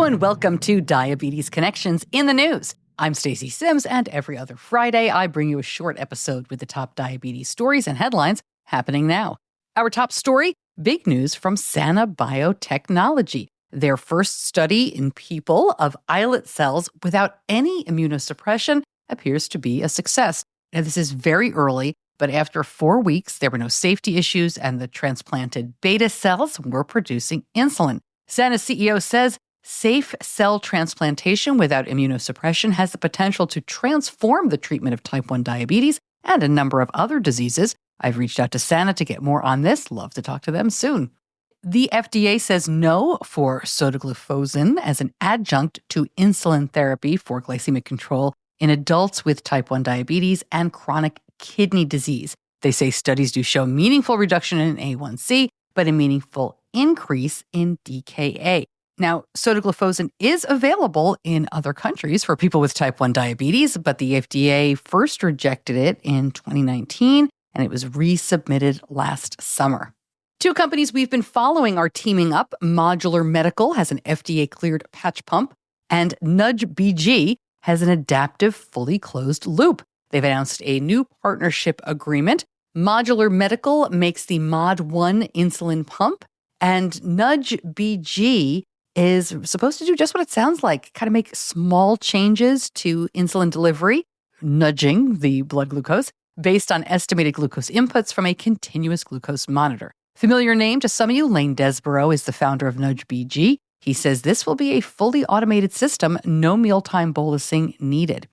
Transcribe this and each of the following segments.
Hello and welcome to Diabetes Connections in the News. I'm Stacey Sims, and every other Friday, I bring you a short episode with the top diabetes stories and headlines happening now. Our top story, big news from Sana Biotechnology. Their first study in people of islet cells without any immunosuppression appears to be a success. Now, this is very early, but after 4 weeks, there were no safety issues, and the transplanted beta cells were producing insulin. Sana's CEO says safe cell transplantation without immunosuppression has the potential to transform the treatment of type 1 diabetes and a number of other diseases. I've reached out to Sana to get more on this. Love to talk to them soon. The FDA says no for sotagliflozin as an adjunct to insulin therapy for glycemic control in adults with type 1 diabetes and chronic kidney disease. They say studies do show meaningful reduction in A1C, but a meaningful increase in DKA. Now, sotagliflozin is available in other countries for people with type 1 diabetes, but the FDA first rejected it in 2019, and it was resubmitted last summer. Two companies we've been following are teaming up. Modular Medical has an FDA-cleared patch pump, and Nudge BG has an adaptive, fully closed loop. They've announced a new partnership agreement. Modular Medical makes the Mod-1 insulin pump, and Nudge BG is supposed to do just what it sounds like, kind of make small changes to insulin delivery, nudging the blood glucose, based on estimated glucose inputs from a continuous glucose monitor. Familiar name to some of you, Lane Desborough is the founder of Nudge BG. He says this will be a fully automated system, no mealtime bolusing needed.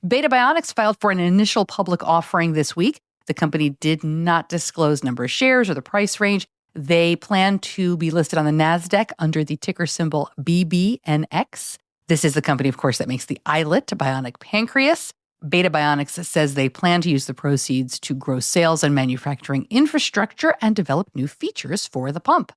Beta Bionics filed for an initial public offering this week. The company did not disclose number of shares or the price range. They plan to be listed on the NASDAQ under the ticker symbol BBNX. This is the company, of course, that makes the iLet bionic pancreas. Beta Bionics says they plan to use the proceeds to grow sales and manufacturing infrastructure and develop new features for the pump.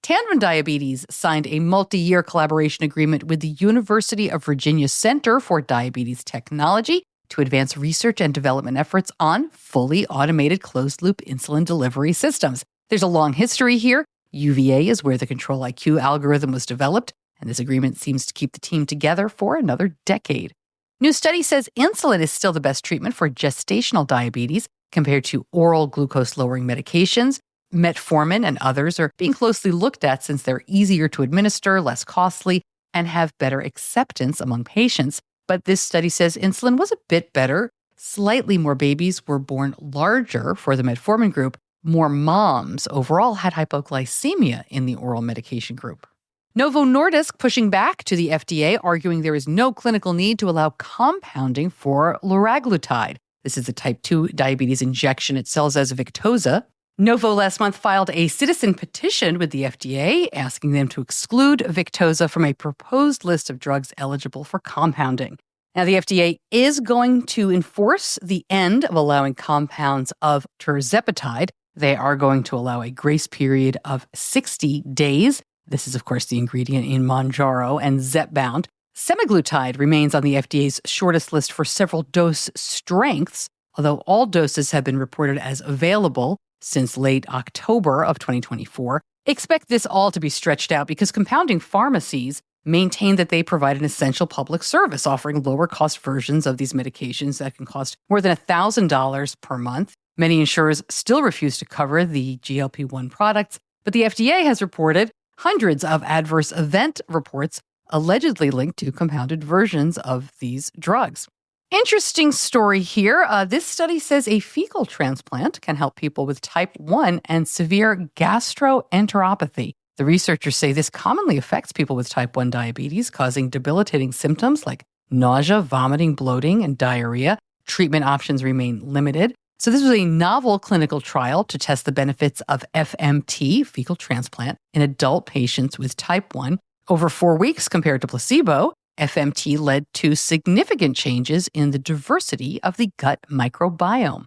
Tandem Diabetes signed a multi-year collaboration agreement with the University of Virginia Center for Diabetes Technology to advance research and development efforts on fully automated closed-loop insulin delivery systems. There's a long history here. UVA is where the Control-IQ algorithm was developed, and this agreement seems to keep the team together for another decade. New study says insulin is still the best treatment for gestational diabetes compared to oral glucose-lowering medications. Metformin and others are being closely looked at since they're easier to administer, less costly, and have better acceptance among patients. But this study says insulin was a bit better. Slightly more babies were born larger for the metformin group. More moms overall had hypoglycemia in the oral medication group. Novo Nordisk pushing back to the FDA, arguing there is no clinical need to allow compounding for liraglutide. This is a type 2 diabetes injection it sells as Victoza. Novo last month filed a citizen petition with the FDA asking them to exclude Victoza from a proposed list of drugs eligible for compounding. Now, the FDA is going to enforce the end of allowing compounds of tirzepatide. They are going to allow a grace period of 60 days. This is, of course, the ingredient in Mounjaro and Zepbound. Semaglutide remains on the FDA's shortest list for several dose strengths, although all doses have been reported as available since late October of 2024. Expect this all to be stretched out because compounding pharmacies maintain that they provide an essential public service, offering lower-cost versions of these medications that can cost more than $1,000 per month. Many insurers still refuse to cover the GLP-1 products, but the FDA has reported hundreds of adverse event reports allegedly linked to compounded versions of these drugs. Interesting story here. This study says a fecal transplant can help people with type 1 and severe gastroenteropathy. The researchers say this commonly affects people with type 1 diabetes, causing debilitating symptoms like nausea, vomiting, bloating, and diarrhea. Treatment options remain limited. So this was a novel clinical trial to test the benefits of FMT, fecal transplant, in adult patients with type 1. Over 4 weeks compared to placebo, FMT led to significant changes in the diversity of the gut microbiome.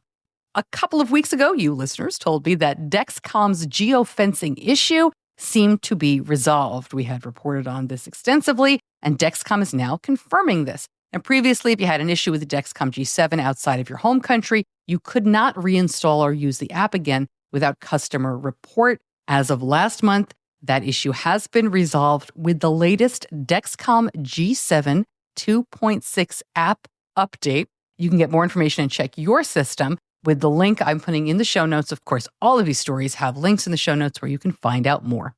A couple of weeks ago, you listeners told me that Dexcom's geofencing issue seemed to be resolved. We had reported on this extensively, and Dexcom is now confirming this. And previously, if you had an issue with the Dexcom G7 outside of your home country, you could not reinstall or use the app again without customer report. As of last month, That issue has been resolved with the latest Dexcom G7 2.6 app update. You can get more information and check your system with the link I'm putting in the show notes. Of course, all of these stories have links in the show notes where you can find out more.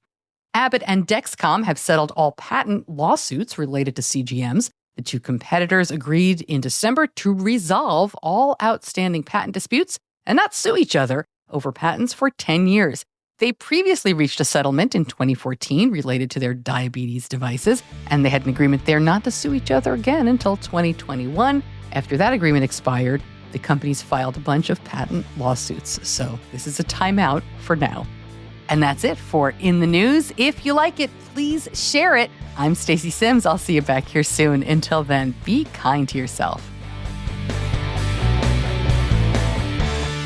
Abbott and Dexcom have settled all patent lawsuits related to CGMs. The two competitors agreed in December to resolve all outstanding patent disputes and not sue each other over patents for 10 years. They previously reached a settlement in 2014 related to their diabetes devices, and they had an agreement there not to sue each other again until 2021. After that agreement expired, the companies filed a bunch of patent lawsuits. So this is a timeout for now. And that's it for In the News. If you like it, please share it. I'm Stacey Sims. I'll see you back here soon. Until then, be kind to yourself.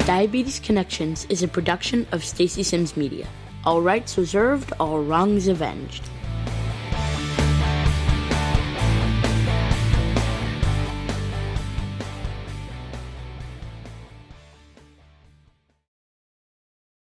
Diabetes Connections is a production of Stacey Sims Media. All rights reserved, all wrongs avenged.